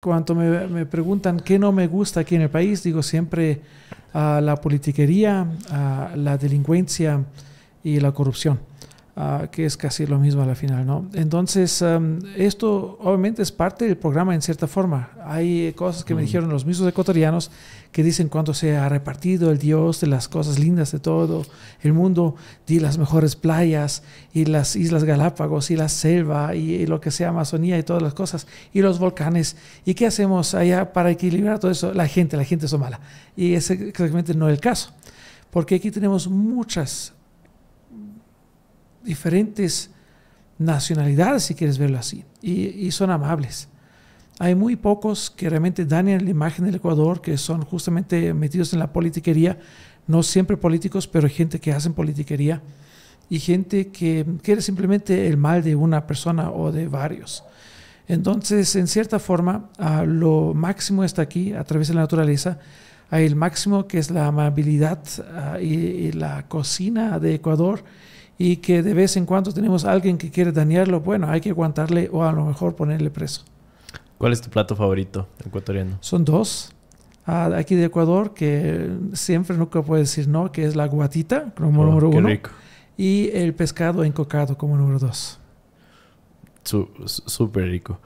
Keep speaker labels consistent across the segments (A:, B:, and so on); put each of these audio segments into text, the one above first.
A: Cuando me preguntan qué no me gusta aquí en el país, digo siempre la politiquería, la delincuencia y la corrupción, que es casi lo mismo a la final, ¿no? Entonces, esto obviamente es parte del programa en cierta forma. Hay cosas que me dijeron los mismos ecuatorianos que dicen cuánto se ha repartido el Dios de las cosas lindas de todo el mundo, de las mejores playas y las Islas Galápagos y la selva y lo que sea Amazonía y todas las cosas y los volcanes. ¿Y qué hacemos allá para equilibrar todo eso? La gente es mala. Y ese es exactamente no es el caso. Porque aquí tenemos muchas diferentes nacionalidades, si quieres verlo así, y son amables. Hay muy pocos que realmente dañan la imagen del Ecuador, que son justamente metidos en la politiquería, no siempre políticos, pero gente que hacen politiquería y gente que quiere simplemente el mal de una persona o de varios. Entonces, en cierta forma, lo máximo está aquí, a través de la naturaleza. Hay el máximo que es la amabilidad y la cocina de Ecuador, y que de vez en cuando tenemos a alguien que quiere dañarlo, bueno, hay que aguantarle o a lo mejor ponerle preso.
B: ¿Cuál es tu plato favorito ecuatoriano?
A: Son dos. Aquí de Ecuador, que siempre nunca puedo decir no, que es la guatita como número uno.
B: Rico.
A: Y el pescado encocado como número dos.
B: Súper rico.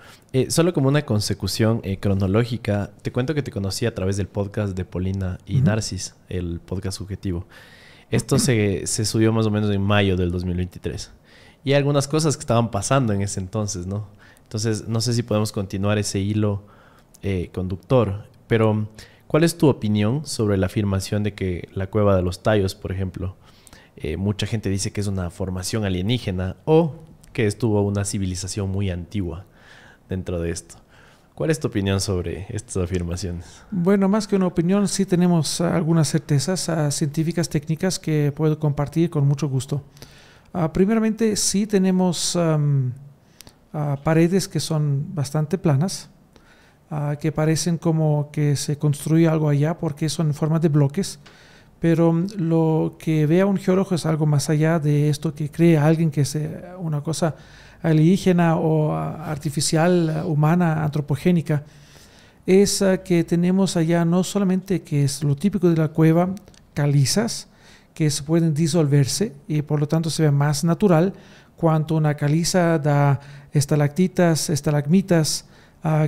B: Solo como una consecución cronológica, te cuento que te conocí a través del podcast de Polina y Narcis, el podcast subjetivo. Esto se subió más o menos en mayo del 2023. Y hay algunas cosas que estaban pasando en ese entonces, ¿no? Entonces, no sé si podemos continuar ese hilo conductor. Pero, ¿cuál es tu opinión sobre la afirmación de que la Cueva de los Tallos, por ejemplo, mucha gente dice que es una formación alienígena o que estuvo una civilización muy antigua dentro de esto? ¿Cuál es tu opinión sobre estas afirmaciones?
A: Bueno, más que una opinión, sí tenemos algunas certezas científicas, técnicas que puedo compartir con mucho gusto. Primeramente, sí tenemos paredes que son bastante planas, que parecen como que se construye algo allá porque son en forma de bloques, pero lo que vea un geólogo es algo más allá de esto que cree alguien que es una cosa alienígena o artificial, humana, antropogénica. Es que tenemos allá no solamente que es lo típico de la cueva, calizas que se pueden disolverse y por lo tanto se ve más natural, cuanto una caliza da estalactitas, estalagmitas,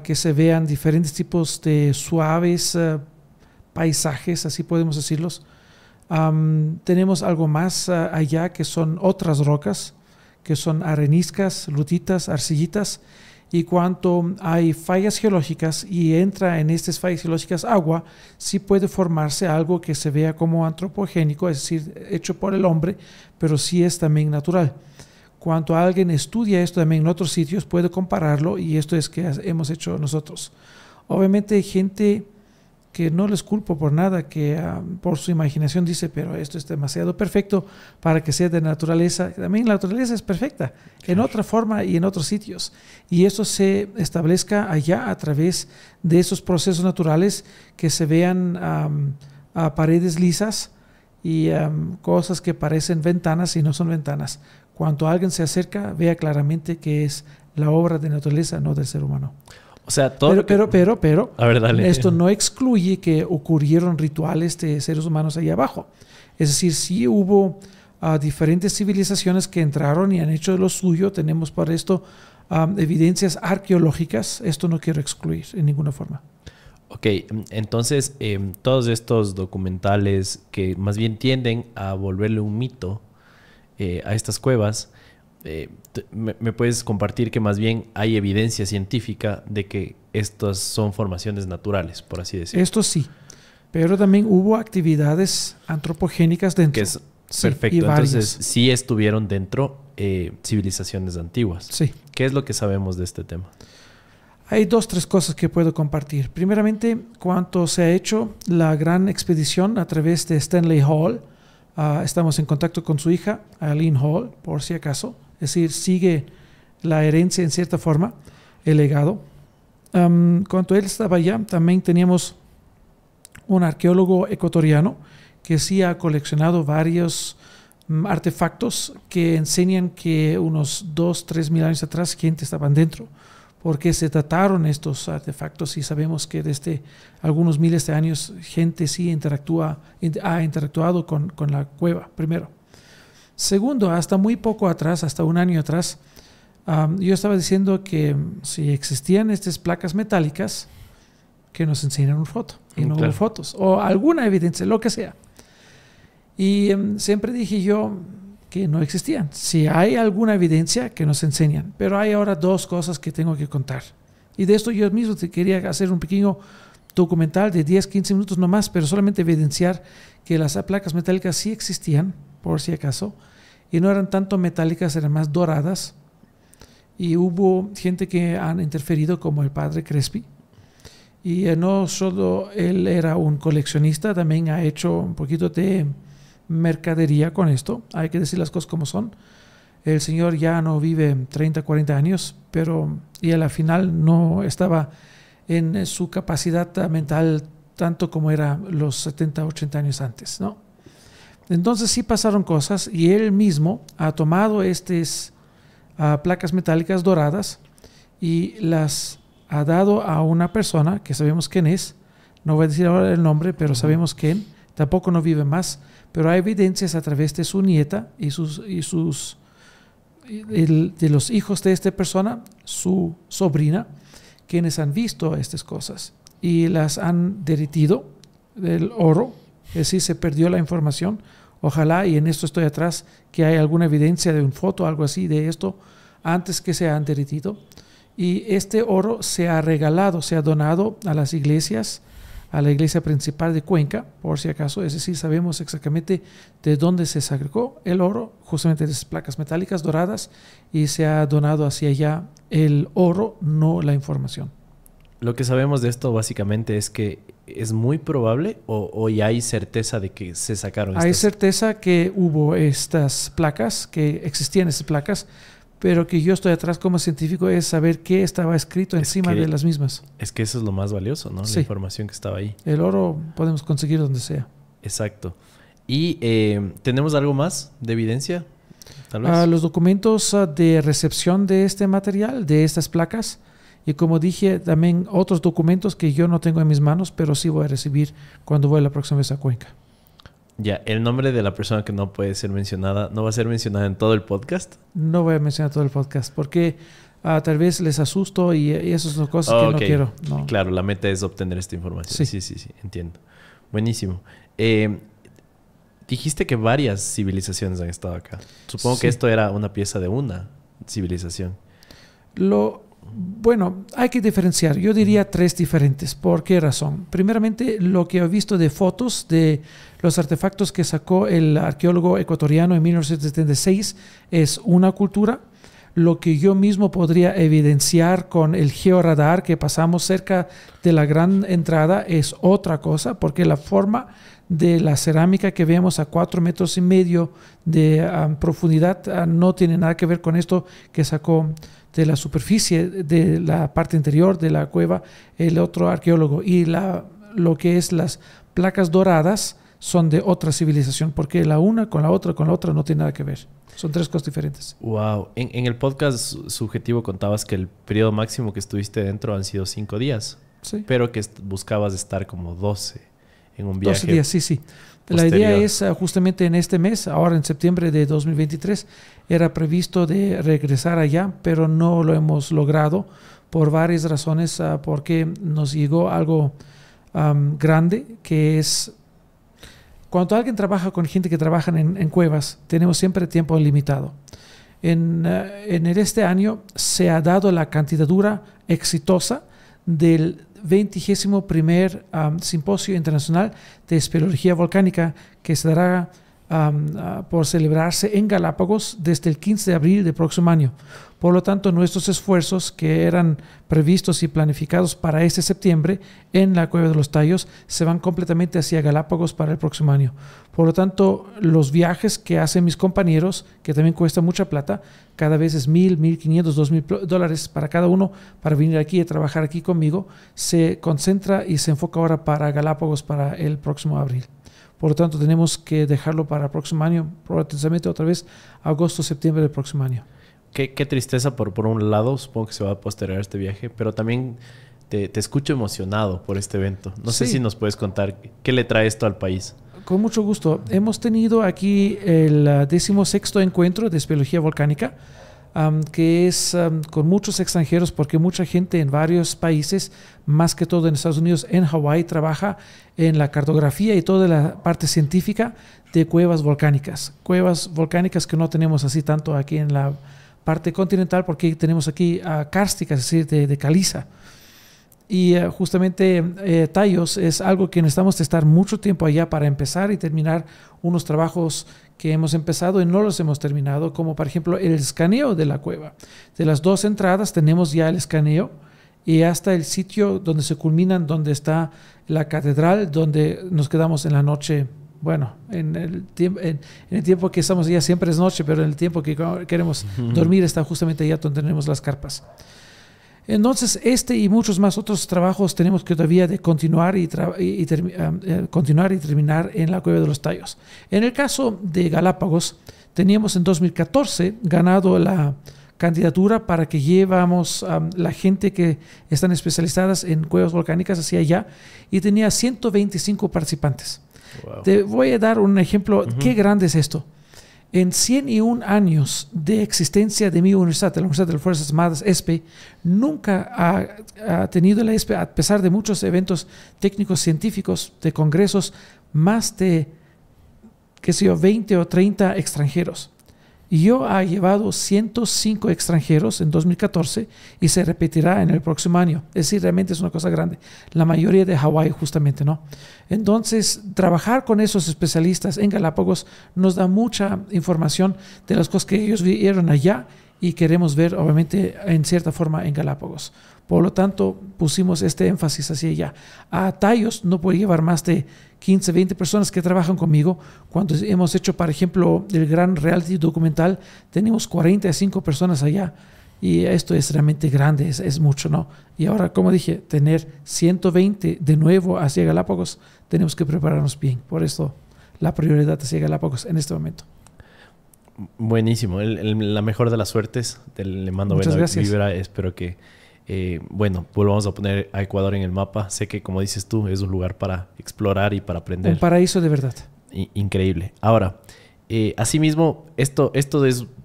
A: que se vean diferentes tipos de suaves paisajes, así podemos decirlos. Tenemos algo más allá que son otras rocas, que son areniscas, lutitas, arcillitas, y cuando hay fallas geológicas y entra en estas fallas geológicas agua, sí puede formarse algo que se vea como antropogénico, es decir, hecho por el hombre, pero sí es también natural. Cuando alguien estudia esto también en otros sitios, puede compararlo, y esto es que hemos hecho nosotros. Obviamente hay gente que no les culpo por nada, que por su imaginación dice, pero esto es demasiado perfecto para que sea de naturaleza. También la naturaleza es perfecta, en otra forma y en otros sitios. Y eso se establezca allá a través de esos procesos naturales, que se vean paredes lisas y cosas que parecen ventanas y no son ventanas. Cuando alguien se acerca, vea claramente que es la obra de naturaleza, no del ser humano.
B: O sea, todo
A: pero,
B: a ver, dale.
A: Esto no excluye que ocurrieron rituales de seres humanos ahí abajo. Es decir, sí hubo diferentes civilizaciones que entraron y han hecho lo suyo. Tenemos para esto evidencias arqueológicas. Esto no quiero excluir en ninguna forma.
B: Ok, entonces todos estos documentales que más bien tienden a volverle un mito a estas cuevas, ¿me puedes compartir que más bien hay evidencia científica de que estas son formaciones naturales, por así decirlo?
A: Esto sí, pero también hubo actividades antropogénicas dentro.
B: Que es perfecto.
A: Sí,
B: entonces sí estuvieron dentro civilizaciones antiguas.
A: Sí.
B: ¿Qué es lo que sabemos de este tema?
A: Hay 2-3 cosas que puedo compartir. Primeramente, cuando se ha hecho la gran expedición a través de Stanley Hall, estamos en contacto con su hija, Eileen Hall, por si acaso. Es decir, sigue la herencia en cierta forma, el legado. Cuando él estaba allá, también teníamos un arqueólogo ecuatoriano que sí ha coleccionado varios artefactos que enseñan que unos 2-3 mil años atrás gente estaban dentro. por qué se dataron estos artefactos y sabemos que desde algunos miles de años gente sí ha interactuado con la cueva, primero. Segundo, hasta muy poco atrás, hasta un año atrás, yo estaba diciendo que si existían estas placas metálicas, que nos enseñan una foto y no hubo fotos o alguna evidencia, lo que sea. Y siempre dije yo que no existían. Si hay alguna evidencia, que nos enseñan. Pero hay ahora dos cosas que tengo que contar. Y de esto yo mismo te quería hacer un pequeño documental de 10, 15 minutos nomás, pero solamente evidenciar que las placas metálicas sí existían, por si acaso, y no eran tanto metálicas, eran más doradas. Y hubo gente que han interferido, como el padre Crespi. Y no solo él era un coleccionista, también ha hecho un poquito de mercadería con esto. Hay que decir las cosas como son. El señor ya no vive 30, 40 años, y a la final no estaba en su capacidad mental tanto como era los 70, 80 años antes, ¿no? Entonces sí pasaron cosas y él mismo ha tomado estas placas metálicas doradas y las ha dado a una persona que sabemos quién es. No voy a decir ahora el nombre, pero sabemos quién. Tampoco no vive más, pero hay evidencias a través de su nieta y de los hijos de esta persona, su sobrina, quienes han visto estas cosas y las han derretido del oro. Es decir, se perdió la información. Ojalá, y en esto estoy atrás, que hay alguna evidencia de una foto, algo así de esto, antes que se han derretido. Y este oro se ha regalado, se ha donado a las iglesias, a la iglesia principal de Cuenca, por si acaso. Es decir, sabemos exactamente de dónde se sacó el oro, justamente de esas placas metálicas doradas, y se ha donado hacia allá el oro, no la información.
B: Lo que sabemos de esto básicamente es que es muy probable o ya hay certeza de que se sacaron estas.
A: Hay certeza que hubo estas placas, que existían estas placas, pero que yo estoy atrás como científico es saber qué estaba escrito encima de las mismas.
B: Es que eso es lo más valioso, ¿no?
A: Sí.
B: La información que estaba ahí.
A: El oro podemos conseguir donde sea.
B: Exacto. ¿Y tenemos algo más de evidencia? Tal vez.
A: Los documentos de recepción de este material, de estas placas, y como dije, también otros documentos que yo no tengo en mis manos, pero sí voy a recibir cuando voy la próxima vez a Cuenca.
B: Ya, el nombre de la persona que no puede ser mencionada, ¿no va a ser mencionada en todo el podcast?
A: No voy a mencionar todo el podcast porque tal vez les asusto y eso es una cosa que no quiero. No.
B: Claro, la meta es obtener esta información. Sí, entiendo. Buenísimo. Dijiste que varias civilizaciones han estado acá. Supongo que esto era una pieza de una civilización.
A: Bueno, hay que diferenciar. Yo diría tres diferentes. ¿Por qué razón? Primeramente, lo que he visto de fotos de los artefactos que sacó el arqueólogo ecuatoriano en 1976 es una cultura. Lo que yo mismo podría evidenciar con el georadar que pasamos cerca de la gran entrada es otra cosa, porque la forma de la cerámica que vemos a 4,5 metros de profundidad no tiene nada que ver con esto que sacó de la superficie de la parte interior de la cueva el otro arqueólogo. Y lo que es las placas doradas son de otra civilización, porque la una con la otra no tiene nada que ver. Son tres cosas diferentes.
B: Wow. En el podcast subjetivo contabas que el periodo máximo que estuviste dentro han sido 5 días.
A: Sí.
B: Pero que buscabas estar como 12 en un viaje.
A: 12 días, sí. Posterior. La idea es justamente en este mes, ahora en septiembre de 2023, era previsto de regresar allá, pero no lo hemos logrado por varias razones, porque nos llegó algo grande, que es cuando alguien trabaja con gente que trabaja en cuevas, tenemos siempre tiempo limitado. En este año se ha dado la candidatura exitosa del 21º Simposio Internacional de Espeleología Volcánica que se dará por celebrarse en Galápagos desde el 15 de abril del próximo año. Por lo tanto, nuestros esfuerzos que eran previstos y planificados para este septiembre en la Cueva de los Tallos se van completamente hacia Galápagos para el próximo año. Por lo tanto, los viajes que hacen mis compañeros, que también cuesta mucha plata, cada vez es $1,000, $1,500, $2,000 para cada uno para venir aquí y trabajar aquí conmigo, se concentra y se enfoca ahora para Galápagos para el próximo abril. Por lo tanto, tenemos que dejarlo para el próximo año, probablemente otra vez agosto, septiembre del próximo año.
B: Qué tristeza por un lado, supongo que se va a postergar este viaje, pero también te escucho emocionado por este evento. No sé si nos puedes contar qué le trae esto al país.
A: Con mucho gusto. Hemos tenido aquí el 16º encuentro de espeleología volcánica, que es con muchos extranjeros, porque mucha gente en varios países, más que todo en Estados Unidos, en Hawái, trabaja en la cartografía y toda la parte científica de cuevas volcánicas. Cuevas volcánicas que no tenemos así tanto aquí en la parte continental, porque tenemos aquí kársticas, es decir, de caliza. Y justamente tallos es algo que necesitamos estar mucho tiempo allá para empezar y terminar unos trabajos que hemos empezado y no los hemos terminado, como por ejemplo el escaneo de la cueva. De las 2 entradas tenemos ya el escaneo y hasta el sitio donde se culminan, donde está la catedral, donde nos quedamos en la noche. Bueno, en el tiempo que estamos allá siempre es noche, pero en el tiempo que queremos dormir está justamente allá donde tenemos las carpas. Entonces, y muchos más otros trabajos tenemos que todavía de continuar y terminar en la Cueva de los Tallos. En el caso de Galápagos, teníamos en 2014 ganado la candidatura para que llevamos la gente que están especializadas en cuevas volcánicas hacia allá, y tenía 125 participantes. Wow. Te voy a dar un ejemplo. Qué grande es esto. En 101 años de existencia de mi universidad, la Universidad de las Fuerzas Armadas, ESPE, nunca ha tenido la ESPE, a pesar de muchos eventos técnicos científicos, de congresos, más de, 20 o 30 extranjeros. Y yo he llevado 105 extranjeros en 2014 y se repetirá en el próximo año. Es decir, realmente es una cosa grande. La mayoría de Hawái, justamente, ¿no? Entonces, trabajar con esos especialistas en Galápagos nos da mucha información de las cosas que ellos vieron allá y queremos ver, obviamente, en cierta forma en Galápagos. Por lo tanto, pusimos este énfasis hacia allá. A tallos no puedo llevar más de 15, 20 personas que trabajan conmigo. Cuando hemos hecho, por ejemplo, el gran reality documental, tenemos 45 personas allá. Y esto es realmente grande, es mucho, ¿no? Y ahora, como dije, tener 120 de nuevo hacia Galápagos, tenemos que prepararnos bien. Por esto, la prioridad hacia Galápagos en este momento.
B: Buenísimo. La mejor de las suertes. Le mando buena vibra. Espero que, volvamos a poner a Ecuador en el mapa. Sé que, como dices tú, es un lugar para explorar y para aprender.
A: Un paraíso de verdad.
B: Increíble. Ahora, asimismo, esto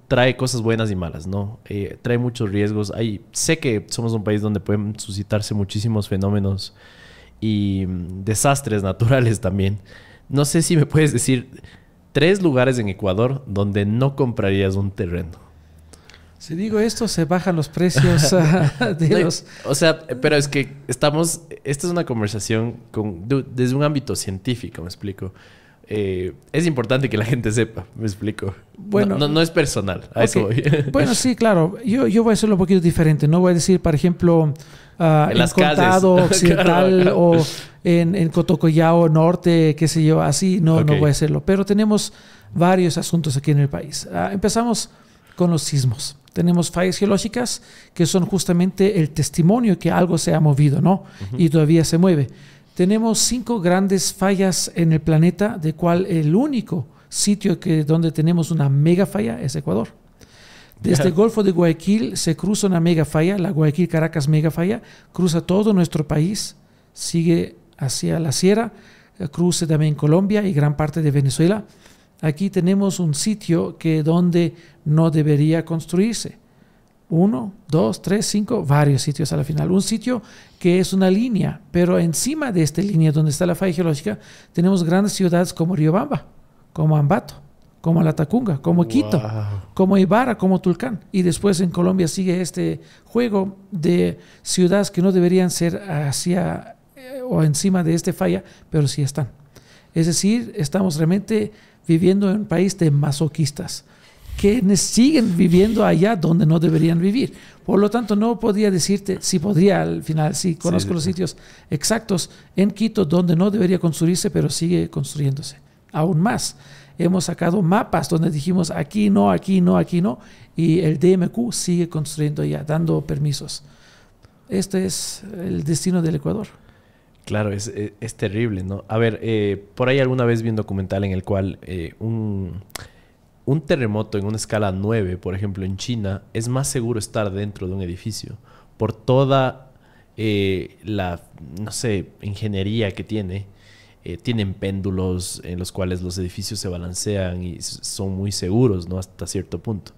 B: trae cosas buenas y malas, ¿no? Trae muchos riesgos. Sé que somos un país donde pueden suscitarse muchísimos fenómenos y desastres naturales también. No sé si me puedes decir 3 lugares en Ecuador donde no comprarías un terreno.
A: Si digo esto, se bajan los precios de los...
B: O sea, pero es que esta es una conversación desde un ámbito científico, me explico. Es importante que la gente sepa, me explico. Bueno, no es personal, a eso voy. Bueno,
A: sí, claro. Yo voy a hacerlo un poquito diferente. No voy a decir, por ejemplo, en Contado Occidental claro. O en Cotocollao Norte, qué sé yo, así. No voy a hacerlo. Pero tenemos varios asuntos aquí en el país. Empezamos con los sismos. Tenemos fallas geológicas que son justamente el testimonio que algo se ha movido, ¿no? Y todavía se mueve. Tenemos 5 grandes fallas en el planeta, de cual el único sitio donde tenemos una mega falla es Ecuador. Desde el Golfo de Guayaquil se cruza una mega falla, la Guayaquil-Caracas mega falla, cruza todo nuestro país, sigue hacia la sierra, cruza también Colombia y gran parte de Venezuela. Aquí tenemos un sitio donde no debería construirse. 1, 2, 3, 5, varios sitios a la final. Un sitio que es una línea, pero encima de esta línea donde está la falla geológica tenemos grandes ciudades como Riobamba, como Ambato, como Latacunga, como Quito, como Ibarra, como Tulcán. Y después en Colombia sigue este juego de ciudades que no deberían ser hacia o encima de esta falla, pero sí están. Es decir, estamos realmente viviendo en un país de masoquistas que siguen viviendo allá donde no deberían vivir. Por lo tanto, no podría decirte, si podría al final, sí, conozco los sitios exactos en Quito donde no debería construirse, pero sigue construyéndose. Aún más, hemos sacado mapas donde dijimos aquí no, aquí no, aquí no, y el DMQ sigue construyendo allá, dando permisos. Este es el destino del Ecuador.
B: Claro, es terrible, ¿no? A ver, por ahí alguna vez vi un documental en el cual un terremoto en una escala 9, por ejemplo, en China, es más seguro estar dentro de un edificio por toda la, no sé, ingeniería que tiene. Tienen péndulos en los cuales los edificios se balancean y son muy seguros, ¿no? Hasta cierto punto.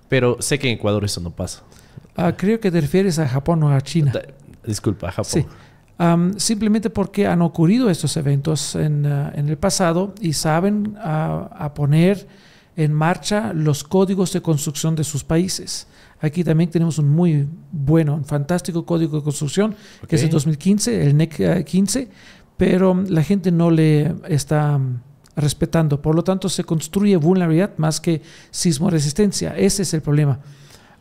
B: Pero sé que en Ecuador eso no pasa.
A: Creo que te refieres a Japón o a China.
B: Disculpa, a Japón.
A: Sí. Simplemente porque han ocurrido estos eventos en el pasado y saben a poner en marcha los códigos de construcción de sus países. Aquí también tenemos un muy bueno, un fantástico código de construcción, que es el 2015, el NEC 15, pero la gente no le está respetando. Por lo tanto, se construye vulnerabilidad más que sismo resistencia. Ese es el problema.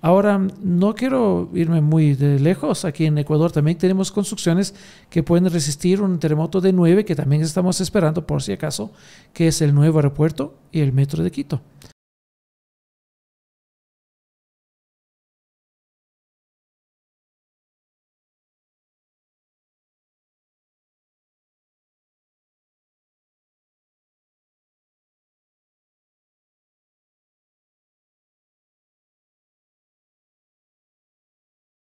A: Ahora, no quiero irme muy de lejos. Aquí en Ecuador también tenemos construcciones que pueden resistir un terremoto de 9, que también estamos esperando por si acaso, que es el nuevo aeropuerto y el metro de Quito.